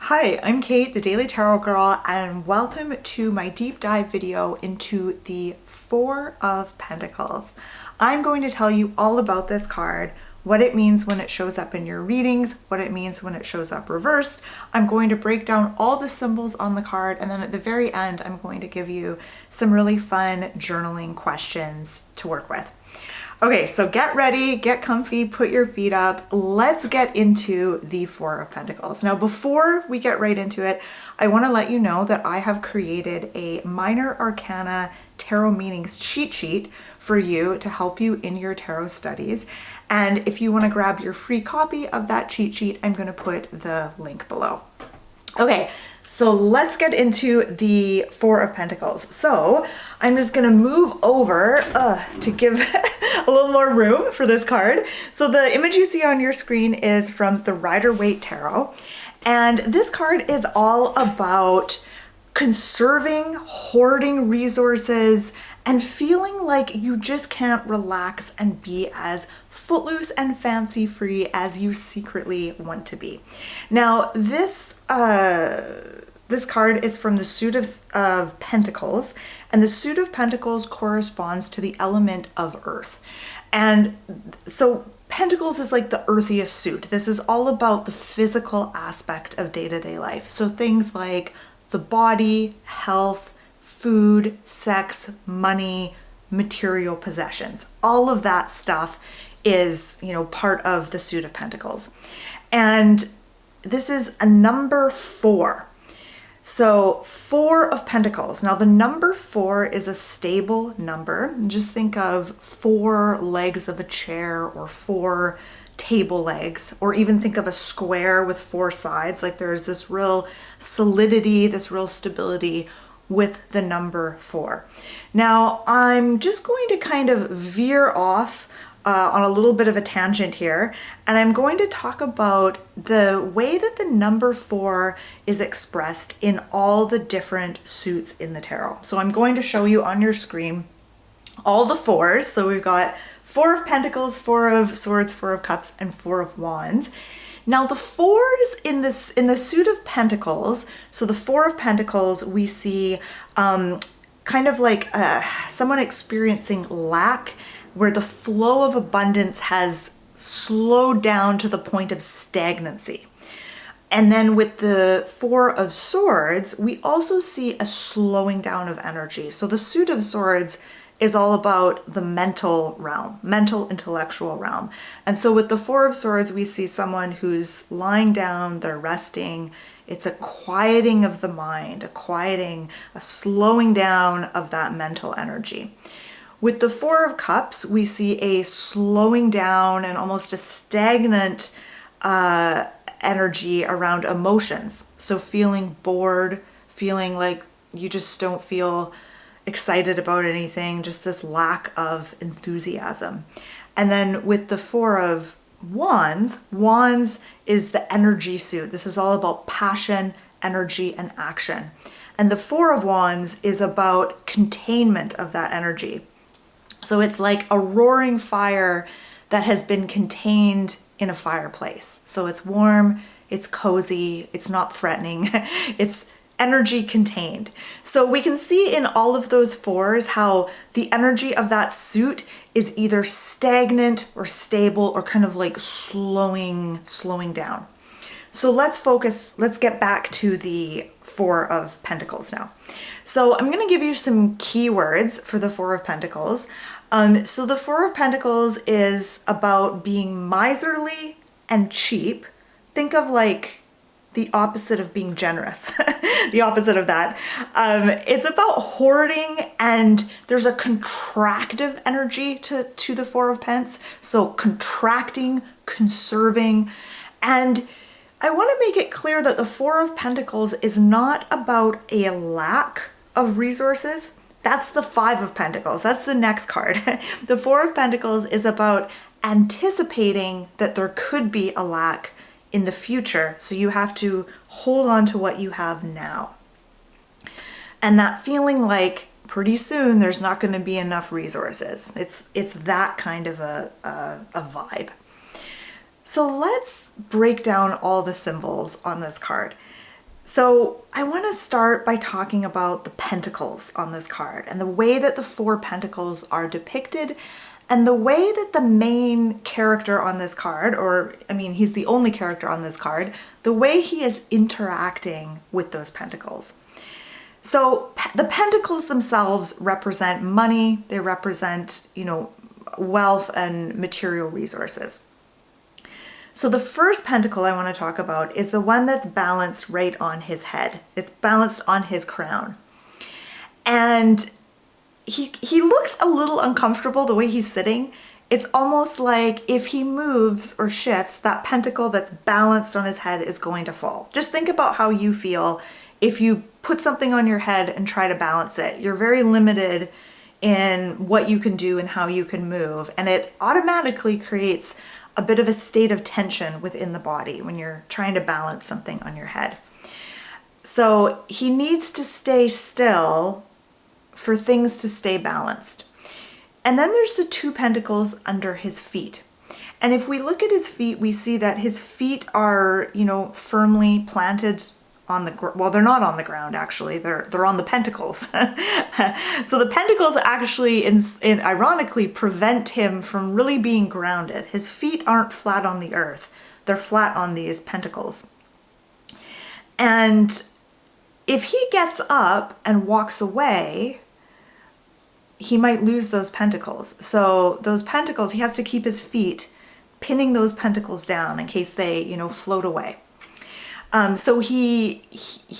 Hi, I'm Kate, the Daily Tarot Girl, and welcome to my deep dive video into the Four of Pentacles. I'm going to tell you all about this card, what it means when it shows up in your readings, what it means when it shows up reversed. I'm going to break down all the symbols on the card, and then at the very end, I'm going to give you some really fun journaling questions to work with. Okay, so get ready, get comfy, put your feet up. Let's get into the Four of Pentacles. Now, before we get right into it, I want to let you know that I have created a Minor Arcana Tarot Meanings cheat sheet for you to help you in your tarot studies. And if you want to grab your free copy of that cheat sheet, I'm going to put the link below. Okay, so let's get into the Four of Pentacles. So I'm just gonna move over to give a little more room for this card. So the image you see on your screen is from the Rider Waite Tarot. And this card is all about conserving, hoarding resources, and feeling like you just can't relax and be as footloose and fancy free as you secretly want to be. Now, this card is from the suit of Pentacles, and the suit of Pentacles corresponds to the element of earth. And so Pentacles is like the earthiest suit. This is all about the physical aspect of day-to-day life. So things like the body, health, food, sex, money, material possessions. All of that stuff is, part of the suit of Pentacles. And this is a number 4. So 4 of Pentacles. Now the number 4 is a stable number. Just think of 4 legs of a chair or 4 table legs, or even think of a square with 4 sides. Like there's this real solidity, this real stability with the number 4. Now I'm just going to kind of veer off on a little bit of a tangent here, and I'm going to talk about the way that the number 4 is expressed in all the different suits in the tarot. So I'm going to show you on your screen all the 4s. So we've got 4 of Pentacles, 4 of Swords, 4 of Cups, and 4 of Wands. Now the 4s in the suit of Pentacles, so the 4 of Pentacles, we see kind of like someone experiencing lack, where the flow of abundance has slowed down to the point of stagnancy. And then with the 4 of Swords, we also see a slowing down of energy. So the suit of Swords is all about the mental realm, mental intellectual realm. And so with the 4 of Swords, we see someone who's lying down, they're resting. It's a quieting of the mind, a slowing down of that mental energy. With the 4 of Cups, we see a slowing down and almost a stagnant energy around emotions. So feeling bored, feeling like you just don't feel excited about anything, just this lack of enthusiasm. And then with the 4 of Wands, Wands is the energy suit. This is all about passion, energy, and action. And the 4 of Wands is about containment of that energy. So it's like a roaring fire that has been contained in a fireplace. So it's warm, it's cozy, it's not threatening, it's energy contained. So we can see in all of those 4s how the energy of that suit is either stagnant or stable or kind of like slowing down. So let's get back to the 4 of Pentacles now. So I'm going to give you some keywords for the 4 of Pentacles. So the 4 of Pentacles is about being miserly and cheap. Think of like the opposite of being generous, the opposite of that. It's about hoarding, and there's a contractive energy to the 4 of Pents. So contracting, conserving, and I want to make it clear that the 4 of Pentacles is not about a lack of resources. That's the 5 of Pentacles. That's the next card. The 4 of Pentacles is about anticipating that there could be a lack in the future. So you have to hold on to what you have now. And that feeling like pretty soon there's not going to be enough resources. It's that kind of a vibe. So let's break down all the symbols on this card. So I want to start by talking about the pentacles on this card and the way that the Four Pentacles are depicted and the way that the main character on this card, or I mean, he's the only character on this card, the way he is interacting with those pentacles. So the pentacles themselves represent money, they represent, wealth and material resources. So the first pentacle I want to talk about is the one that's balanced right on his head. It's balanced on his crown. And he looks a little uncomfortable the way he's sitting. It's almost like if he moves or shifts, that pentacle that's balanced on his head is going to fall. Just think about how you feel if you put something on your head and try to balance it. You're very limited in what you can do and how you can move. And it automatically creates a bit of a state of tension within the body when you're trying to balance something on your head. So he needs to stay still for things to stay balanced. And then there's the two pentacles under his feet. And if we look at his feet, we see that his feet are, firmly planted on the well, they're not on the ground actually. They're on the pentacles. So the pentacles actually, ironically, prevent him from really being grounded. His feet aren't flat on the earth; they're flat on these pentacles. And if he gets up and walks away, he might lose those pentacles. So those pentacles, he has to keep his feet pinning those pentacles down in case they, float away. So he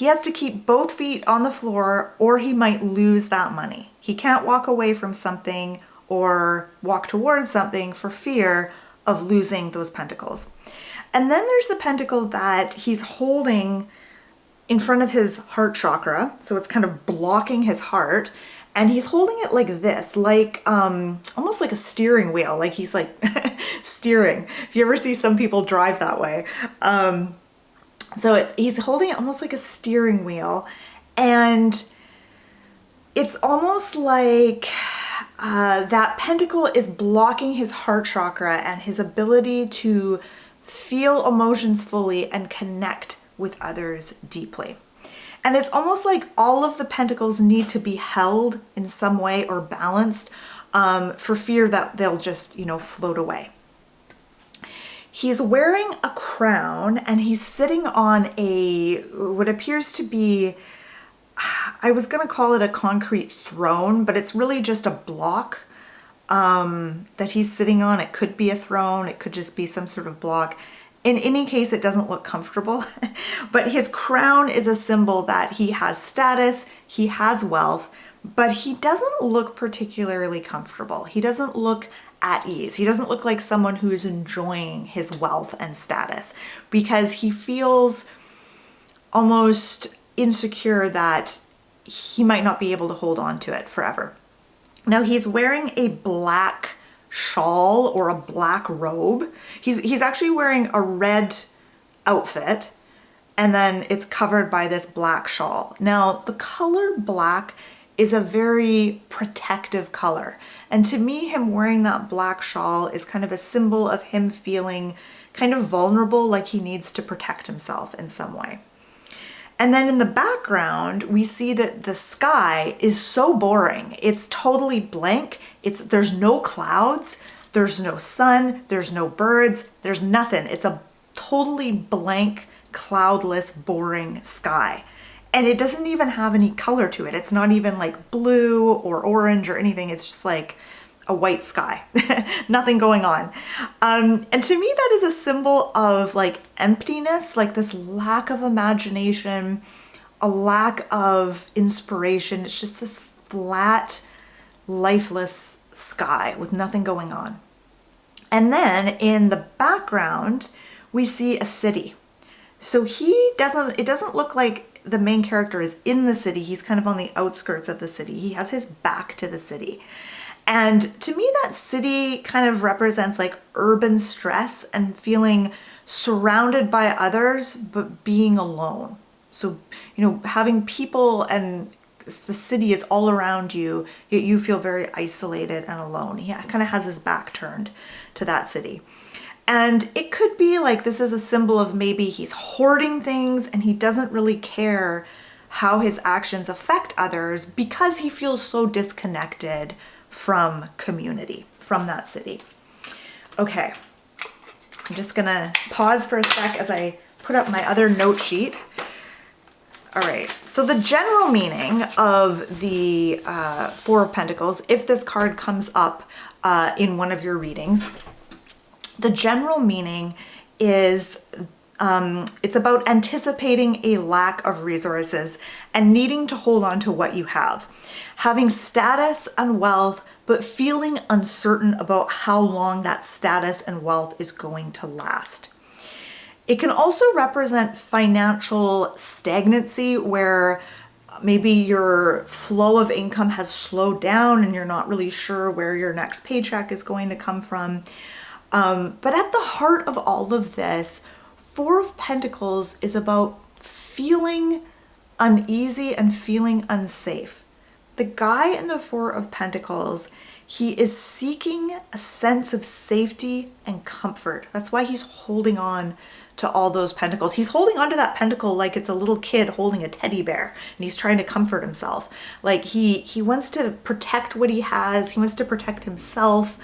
has to keep both feet on the floor or he might lose that money. He can't walk away from something or walk towards something for fear of losing those pentacles. And then there's the pentacle that he's holding in front of his heart chakra. So it's kind of blocking his heart. And he's holding it like this, like almost like a steering wheel, like he's like steering. If you ever see some people drive that way. So he's holding it almost like a steering wheel, and it's almost like that pentacle is blocking his heart chakra and his ability to feel emotions fully and connect with others deeply. And it's almost like all of the pentacles need to be held in some way or balanced for fear that they'll just, float away. He's wearing a crown and he's sitting on what appears to be, I was going to call it a concrete throne, but it's really just a block that he's sitting on. It could be a throne. It could just be some sort of block. In any case, it doesn't look comfortable, but his crown is a symbol that he has status, he has wealth, but he doesn't look particularly comfortable. He doesn't look at ease. He doesn't look like someone who is enjoying his wealth and status because he feels almost insecure that he might not be able to hold on to it forever. Now he's wearing a black shawl or a black robe. He's actually wearing a red outfit and then it's covered by this black shawl. Now the color black is a very protective color. And to me, him wearing that black shawl is kind of a symbol of him feeling kind of vulnerable, like he needs to protect himself in some way. And then in the background, we see that the sky is so boring. It's totally blank. There's no clouds, there's no sun, there's no birds, there's nothing. It's a totally blank, cloudless, boring sky. And it doesn't even have any color to it. It's not even like blue or orange or anything. It's just like a white sky, nothing going on. And to me, that is a symbol of like emptiness, like this lack of imagination, a lack of inspiration. It's just this flat, lifeless sky with nothing going on. And then in the background, we see a city. So it doesn't look like the main character is in the city. He's kind of on the outskirts of the city. He has his back to the city. And to me, that city kind of represents like urban stress and feeling surrounded by others, but being alone. So, having people and the city is all around you, yet you feel very isolated and alone. He kind of has his back turned to that city. And it could be like this is a symbol of maybe he's hoarding things and he doesn't really care how his actions affect others because he feels so disconnected from community, from that city. Okay, I'm just gonna pause for a sec as I put up my other note sheet. All right, so the general meaning of the Four of Pentacles, if this card comes up in one of your readings, the general meaning is it's about anticipating a lack of resources and needing to hold on to what you have. Having status and wealth, but feeling uncertain about how long that status and wealth is going to last. It can also represent financial stagnancy where maybe your flow of income has slowed down and you're not really sure where your next paycheck is going to come from. But at the heart of all of this, Four of Pentacles is about feeling uneasy and feeling unsafe. The guy in the Four of Pentacles, he is seeking a sense of safety and comfort. That's why he's holding on to all those pentacles. He's holding on to that pentacle like it's a little kid holding a teddy bear, and he's trying to comfort himself. Like he wants to protect what he has. He wants to protect himself,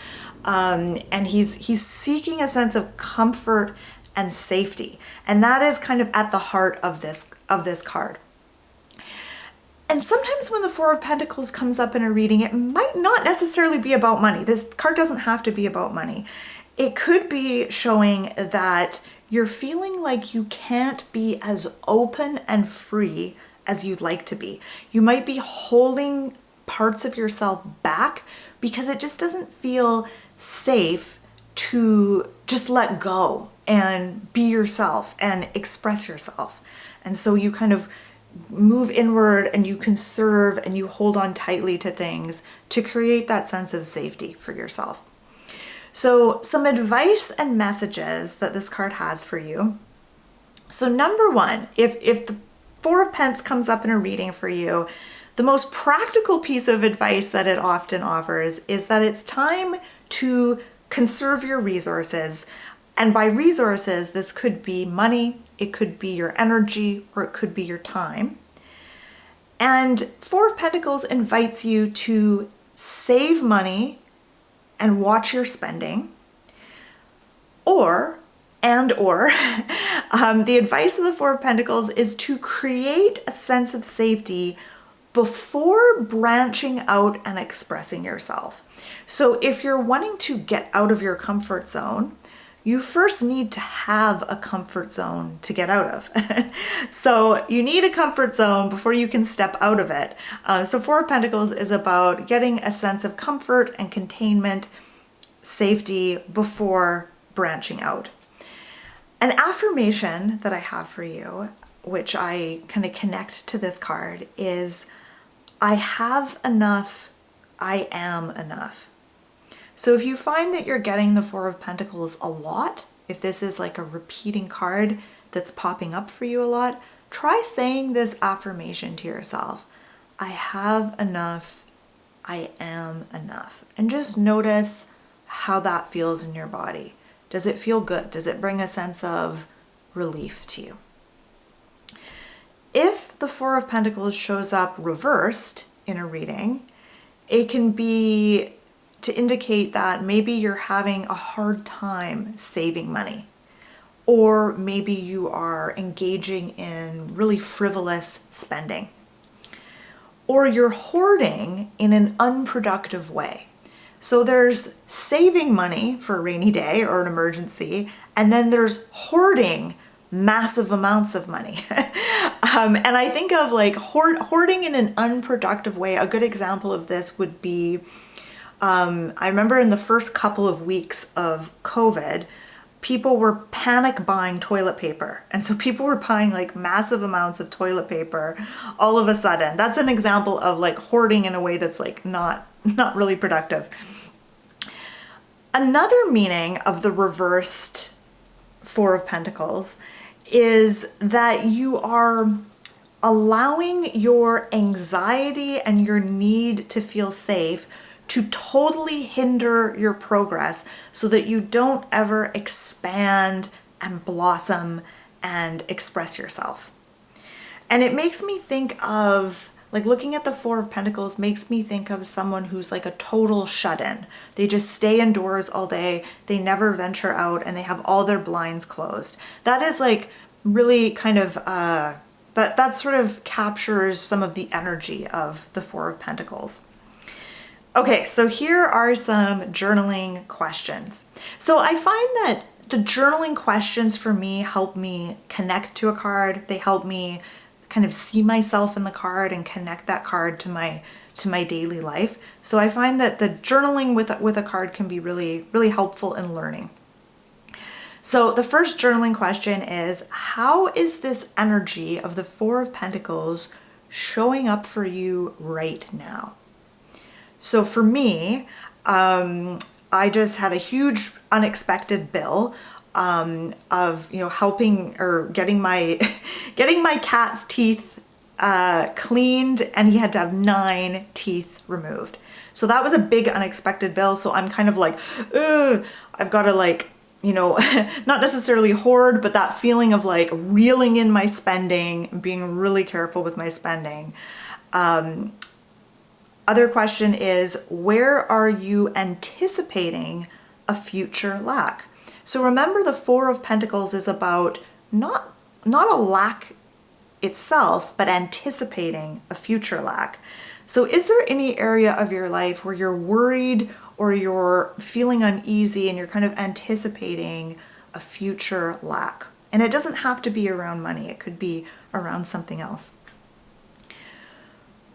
and he's seeking a sense of comfort and safety, and that is kind of at the heart of this card. And sometimes when the Four of Pentacles comes up in a reading, it might not necessarily be about money. This card doesn't have to be about money. It could be showing that you're feeling like you can't be as open and free as you'd like to be. You might be holding parts of yourself back because it just doesn't feel safe to just let go and be yourself and express yourself. And so you kind of move inward and you conserve and you hold on tightly to things to create that sense of safety for yourself. So some advice and messages that this card has for you. So number one, if the Four of Pentacles comes up in a reading for you, the most practical piece of advice that it often offers is that it's time to conserve your resources. And by resources, this could be money, it could be your energy, or it could be your time. And Four of Pentacles invites you to save money and watch your spending, or the advice of the Four of Pentacles is to create a sense of safety before branching out and expressing yourself. So if you're wanting to get out of your comfort zone, you first need to have a comfort zone to get out of. So you need a comfort zone before you can step out of it. So Four of Pentacles is about getting a sense of comfort and containment, safety before branching out. An affirmation that I have for you, which I kind of connect to this card, is I have enough, I am enough. So if you find that you're getting the Four of Pentacles a lot, if this is like a repeating card that's popping up for you a lot, try saying this affirmation to yourself. I have enough, I am enough. And just notice how that feels in your body. Does it feel good? Does it bring a sense of relief to you? If the Four of Pentacles shows up reversed in a reading, it can be to indicate that maybe you're having a hard time saving money, or maybe you are engaging in really frivolous spending, or you're hoarding in an unproductive way. So there's saving money for a rainy day or an emergency, and then there's hoarding massive amounts of money. And I think of like hoarding in an unproductive way. A good example of this would be, I remember in the first couple of weeks of COVID, people were panic buying toilet paper. And so people were buying like massive amounts of toilet paper all of a sudden. That's an example of like hoarding in a way that's like not really productive. Another meaning of the reversed Four of Pentacles is that you are allowing your anxiety and your need to feel safe to totally hinder your progress so that you don't ever expand and blossom and express yourself. And it makes me think of, like, looking at the Four of Pentacles makes me think of someone who's like a total shut-in. They just stay indoors all day, they never venture out, and they have all their blinds closed. That is like really kind of, that sort of captures some of the energy of the Four of Pentacles. Okay, so here are some journaling questions. So I find that the journaling questions for me help me connect to a card. They help me kind of see myself in the card and connect that card to my daily life. So I find that the journaling with a card can be really, really helpful in learning. So the first journaling question is, how is this energy of the Four of Pentacles showing up for you right now? So for me, I just had a huge unexpected bill of, you know, helping or getting my cat's teeth cleaned, and he had to have 9 teeth removed. So that was a big unexpected bill. So I'm kind of like, ugh, I've got to, like, you know, not necessarily hoard, but that feeling of like reeling in my spending, being really careful with my spending. Other question is, where are you anticipating a future lack? So remember, the Four of Pentacles is about not a lack itself, but anticipating a future lack. So is there any area of your life where you're worried or you're feeling uneasy and you're kind of anticipating a future lack? And it doesn't have to be around money. It could be around something else.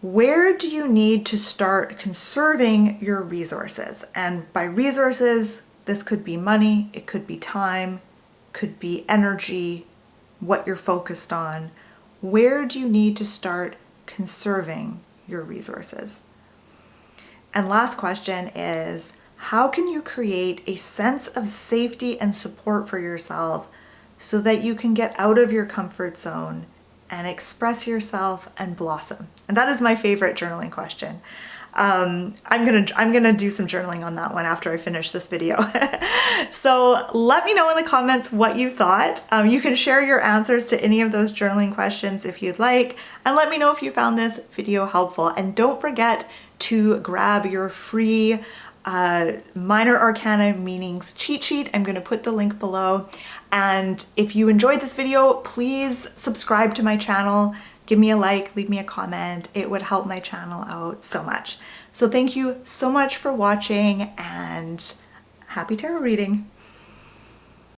Where do you need to start conserving your resources? And by resources, this could be money, it could be time, could be energy, what you're focused on. Where do you need to start conserving your resources? And last question is, how can you create a sense of safety and support for yourself so that you can get out of your comfort zone and express yourself and blossom? And that is my favorite journaling question. I'm gonna do some journaling on that one after I finish this video. So let me know in the comments what you thought. You can share your answers to any of those journaling questions if you'd like, and let me know if you found this video helpful. And don't forget to grab your free Minor Arcana Meanings cheat sheet. I'm going to put the link below. And if you enjoyed this video, please subscribe to my channel, give me a like, leave me a comment. It would help my channel out so much. So thank you so much for watching, and happy tarot reading.